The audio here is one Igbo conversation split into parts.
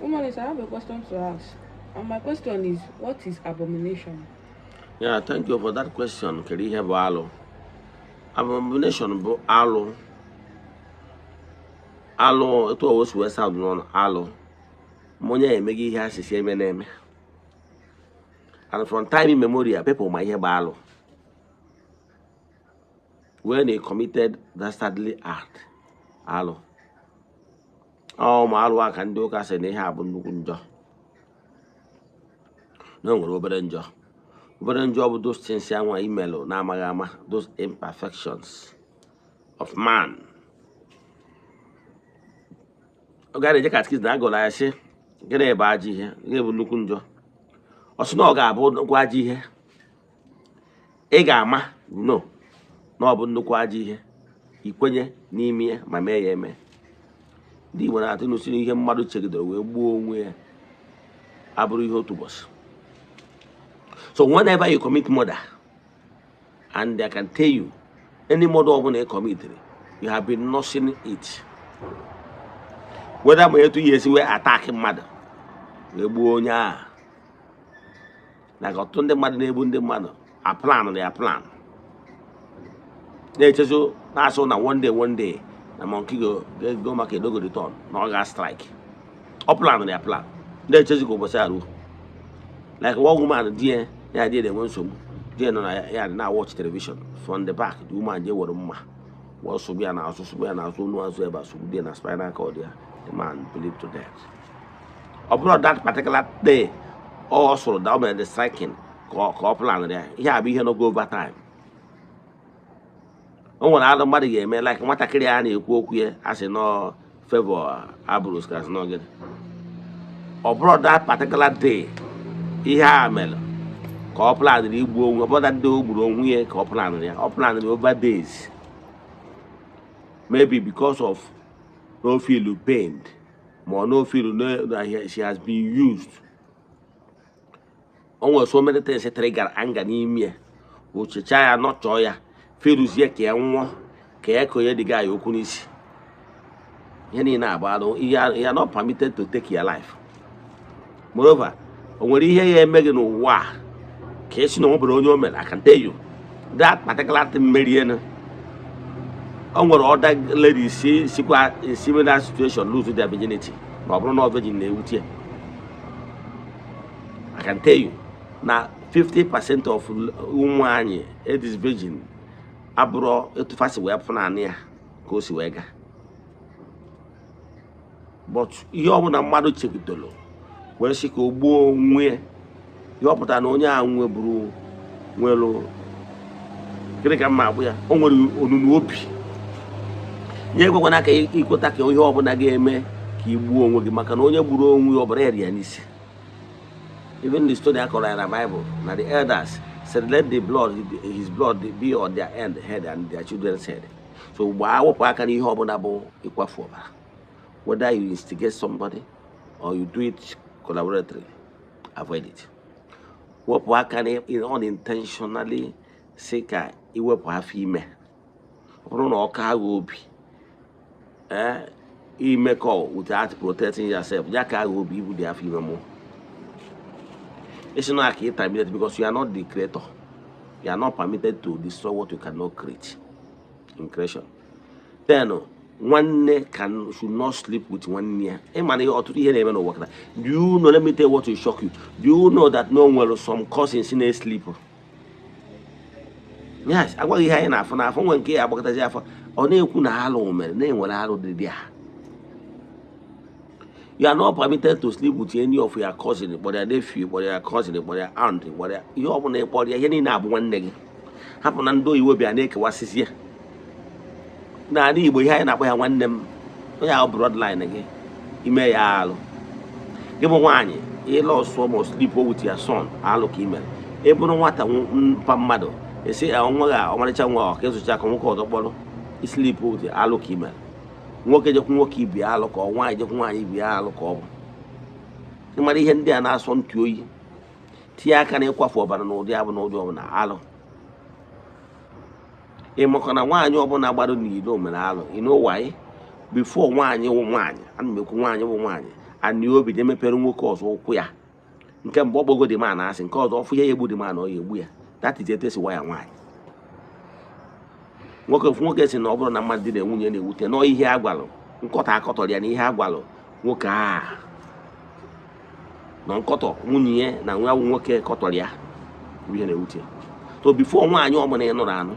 Woman, I have a question to ask. And my question is, what is abomination? Yeah, thank you for that question. Keri ihe bụ alụ. Abomination bụ alụ. Alụ etu o si wee sound n'ọnụ alụ. Ma onye emeghị ihe asịsị eme na-eme. And from time immemorial, people ma ihe bụ alụ. When they committed dastardly act, alụ. Ma alụ aka ndị ụka sị na ihe a bụ nnukwu njọ. Na o nwere obere njọ. Obere njọ bụ those things ya nwa imelụ na-amaghị ama, those imperfections of man. Ọ gara eje katikizm na agụla ya sị gịnị ebe ajọ ihe, gịnị bụ nnukwu njọ. Ọ sị na ọ ga-abụ nnukwu ajọ ihe. Ị ga-ama no na ọ bụ nnukwu ajọ ihe. Ikwenye n'ime ya ma mee ya eme. Ndị Igbo na-atụ n'usoro ihe mmadụ chegidere wee gbuo onwe ya abụrụ ihe otu ụbọchị. So whenever you commit murder, and I can tell you, any murder of you committed, you have been nursing it. Whether my 2 years we attacking mother, we buonya. Like a tunde mother, they bunde mother, a plan, they are plan. They just so that's on one day, the monkey go make a dog return, no gas strike. A plan, they are plan. They just go basaru. Like one woman, dear. Yeah, they want some. They now watch television from the back. The woman they were was to be an house, so no one's ever so be a spinal cord. The man believed to death. About that particular day, also down at the striking, plan there. Yeah, be here no go over time. Oh, when other mother me like what I carry you walk here, I say no favor, Abrus has no good. About that particular day, he had mellow. Plan the Igbo, about that do we plan over days. Maybe because of no feel pained, more no feel that she has been used. Almost so many things trigger anger in me, which child not joya, feels yet one, care the guy who couldn't see. You are not permitted to take your life. Moreover, when you hear Megan Wah. Case no but I can tell you that particular thing other ladies see in similar situation lose their virginity. No virgin I can tell you now 50% of women is virgin abro to fast way up near go see wega. But you are a mother check it when she go boom you put an onya and we brew well. Get a map where only Unubi. Yego when I can equal take your open again, keep warm with the Macanonia Buru, we over areas. Even the story I call in the Bible, now the elders said, let the blood, his blood be on their head and their children's head. So why can you open a bow equal for? Whether you instigate somebody or you do it collaboratively, avoid it. What can it unintentionally say? It will have female. Or car will be. You may call without protecting yourself. Your car will be with their female more. It's not a time because you are not the creator. You are not permitted to destroy what you cannot create in creation. Then one should not sleep with one near. Do you know? Let me tell you what will shock you. Do you know that no one some causing sin sleep? Yes, I want to hear enough. And I found one care about the Jaffa. Only you can hallow man, name will hallow the dear. You are not permitted to sleep with any of your cousins, but their nephew, but their cousin, but their aunt, but you open a body, any nab one day. Happen and do you will be a naked was here. Now, I need behind up where I want them. We are broad line again. You may allow. Give a one, you lost almost sleep with your son. I look email. Even what a mother. You say, I want to walk, just check on call the bottle. You sleep with the allo email. Walk at your walkie be allo or why you want be allo. You might end there and ask one to you. Tia can equal for, but no, they have no job na allo. You know why? Before one you and make one you one, ani obi je mepere nwoke ọzọ ụkwụ ya nke mgbe ọgbogo dị ma na asị nke ọzọ ọfụ ya egbu dị ma na ọ ya egbu ya that is etu esi wa ya nwaanyị nwoke si na ọ bụrụ na mmadụ dị na nwunye na-ewute nọ ihe agwalụ nkọta akọtọrọ ya na ihe agwalụ nwoke a na nkọtọ nwunye ya na nwa nwoke kọtọrọ ya ihe na-ewute so bifo nwaanyị ọbụla ị nụrụ anụ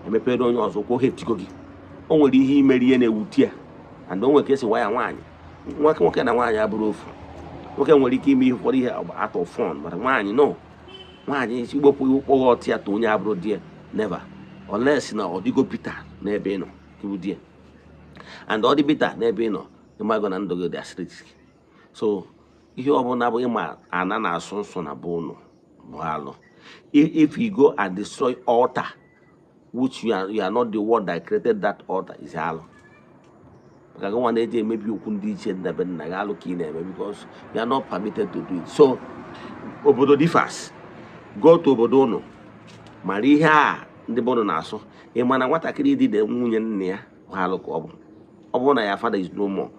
emepere onye ọzọ kwụ ha etigo gị o nwere ihe imeri ihe na-ewute ya and o nwere ka esi wa ya nwaanyị nwoke na nwaanyị abụrụ ofu nwoke nwere ike ime ihe ụfọdụ ihe atọ fọn mana nwaanyị no nwaanyị igbopụ ụkpọghọ ọtị ya to onye abụrụ di ya never unless na ọ dịgo bitter n'ebe ị nọ iwu di ya and ọ dị bitter n'ebe ị nọ ịmago na ndụ gị dị asịrịtị so ihe ọbụla bụ ịma ana na-asụ nsọ na bụ ụnụ bụ alụ if you go and destroy altar which you are not the one that created that altar is alụ maka gị nwa na-eji emebi okwu ndị iche ndebe nna gị alụ ka ị na-eme because you are not permitted to do it so obodo differs go to obodo ụnụ mara ihe a ndị bụ ụnụ na-asụ ị ma na nwatakịrị dị na nwunye nna ya alụ ka ọ bụrụ na ya father is no more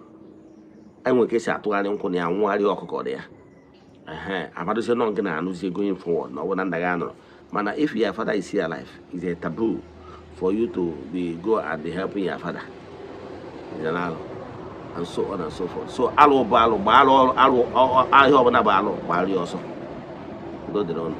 enwere ka esi atụgharị nkwụ na ya nwụgharị ọkụkọ dị ya amadozie nọ gị na-anụzie going forward na ọ bụ na nna gị anụrụ mana if your father is here alive is a taboo for you to be go and be helping your father and so on and so forth so alụ bụ alụ gba alụ ahịa ọbụla bụ alụ gbara ya ọsọ udo dịrị ọnụ